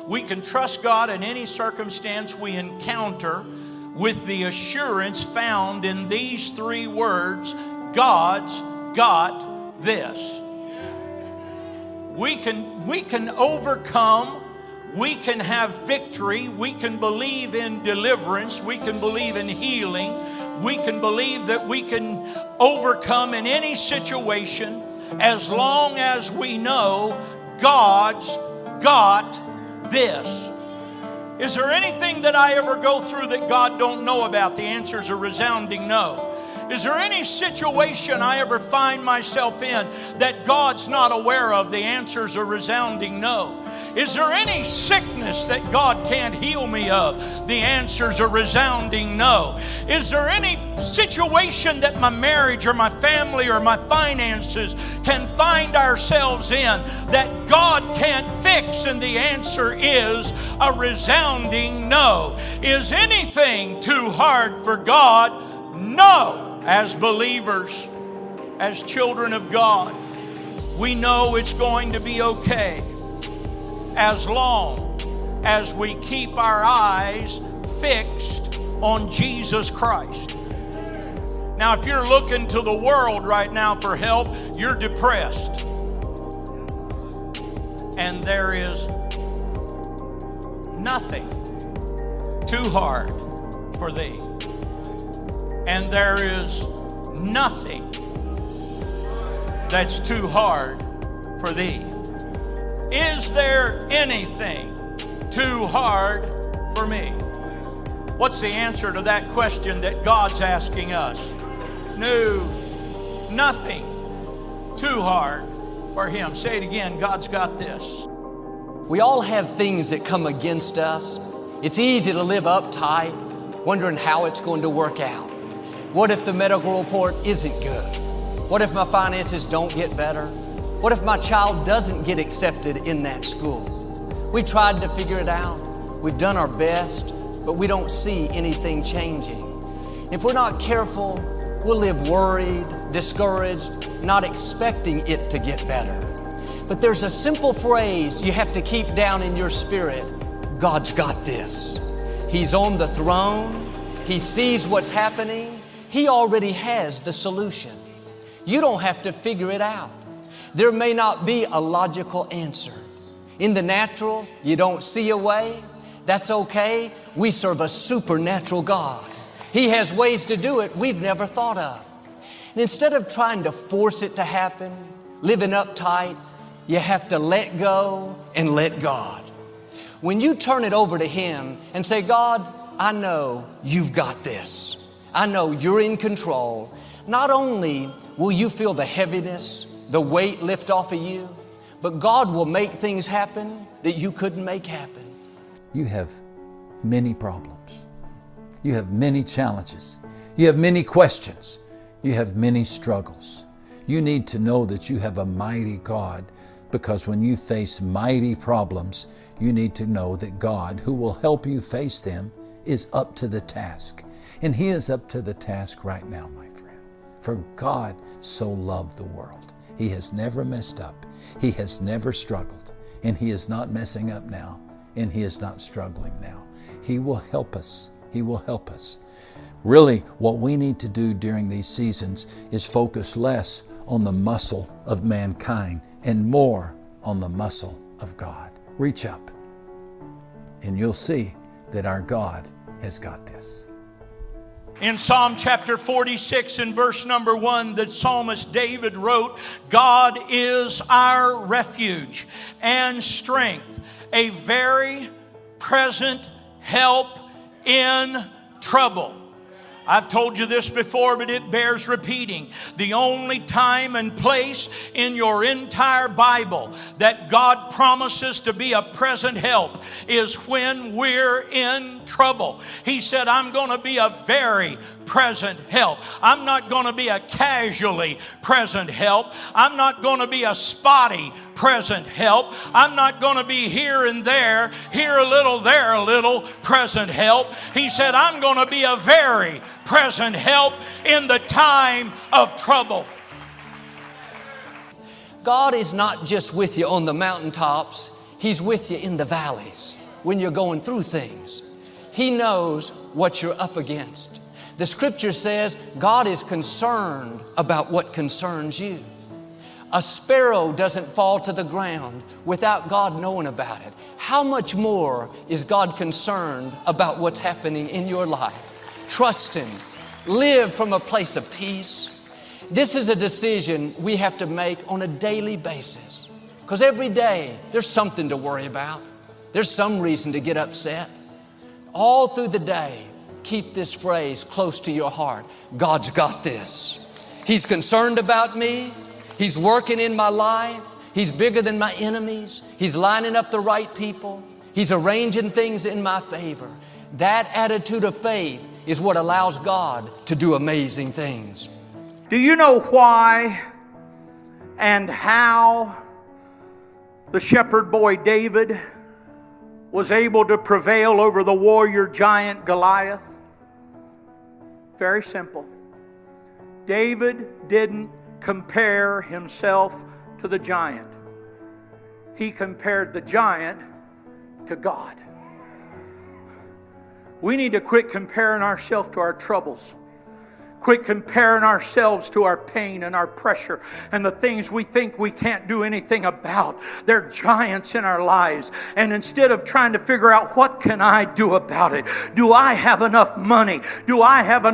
We can trust God in any circumstance we encounter with the assurance found in these three words: God's got this. We can overcome. We can have victory. We can believe in deliverance. We can believe in healing. We can believe that we can overcome in any situation as long as we know God's got this. Is there anything that I ever go through that God don't know about? The answer is a resounding no. Is there any situation I ever find myself in that God's not aware of? The answer is a resounding no. Is there any sickness that God can't heal me of? The answer is a resounding no. Is there any situation that my marriage or my family or my finances can find ourselves in that God can't fix? And the answer is a resounding no. Is anything too hard for God? No. As believers, as children of God, we know it's going to be okay as long as we keep our eyes fixed on Jesus Christ. Now, if you're looking to the world right now for help, you're depressed. And there is nothing too hard for thee. And there is nothing that's too hard for thee. Is there anything too hard for me? What's the answer to that question that God's asking us? No, nothing too hard for Him. Say it again, God's got this. We all have things that come against us. It's easy to live uptight, wondering how it's going to work out. What if the medical report isn't good? What if my finances don't get better? What if my child doesn't get accepted in that school? We tried to figure it out. We've done our best, but we don't see anything changing. If we're not careful, we'll live worried, discouraged, not expecting it to get better. But there's a simple phrase you have to keep down in your spirit: God's got this. He's on the throne. He sees what's happening. He already has the solution. You don't have to figure it out. There may not be a logical answer. In the natural, you don't see a way. That's okay. We serve a supernatural God. He has ways to do it we've never thought of. And instead of trying to force it to happen, living uptight, you have to let go and let God. When you turn it over to Him and say, God, I know you've got this. I know you're in control. Not only will you feel the heaviness, the weight lift off of you, but God will make things happen that you couldn't make happen. You have many problems. You have many challenges. You have many questions. You have many struggles. You need to know that you have a mighty God, because when you face mighty problems, you need to know that God, who will help you face them, is up to the task. And He is up to the task right now, my friend. For God so loved the world. He has never messed up. He has never struggled. And He is not messing up now. And He is not struggling now. He will help us. He will help us. Really, what we need to do during these seasons is focus less on the muscle of mankind and more on the muscle of God. Reach up, and you'll see that our God has got this. In Psalm chapter 46 and verse number 1, the psalmist David wrote, God is our refuge and strength, a very present help in trouble. I've told you this before, but it bears repeating. The only time and place in your entire Bible that God promises to be a present help is when we're in trouble. He said, I'm going to be a very present help. I'm not going to be a casually present help. I'm not going to be a spotty present help. I'm not going to be here and there, here a little, there a little present help. He said, I'm going to be a very present help in the time of trouble. God is not just with you on the mountaintops. He's with you in the valleys when you're going through things. He knows what you're up against. The scripture says God is concerned about what concerns you. A sparrow doesn't fall to the ground without God knowing about it. How much more is God concerned about what's happening in your life? Trust Him. Live from a place of peace. This is a decision we have to make on a daily basis. Because every day there's something to worry about. There's some reason to get upset. All through the day, keep this phrase close to your heart. God's got this. He's concerned about me. He's working in my life. He's bigger than my enemies. He's lining up the right people. He's arranging things in my favor. That attitude of faith is what allows God to do amazing things. Do you know why and how the shepherd boy David was able to prevail over the warrior giant Goliath? Very simple. David didn't compare himself to the giant. He compared the giant to God. We need to quit comparing ourselves to our troubles. Quit comparing ourselves to our pain and our pressure and the things we think we can't do anything about. They're giants in our lives. And instead of trying to figure out what can I do about it? Do I have enough money? Do I have enough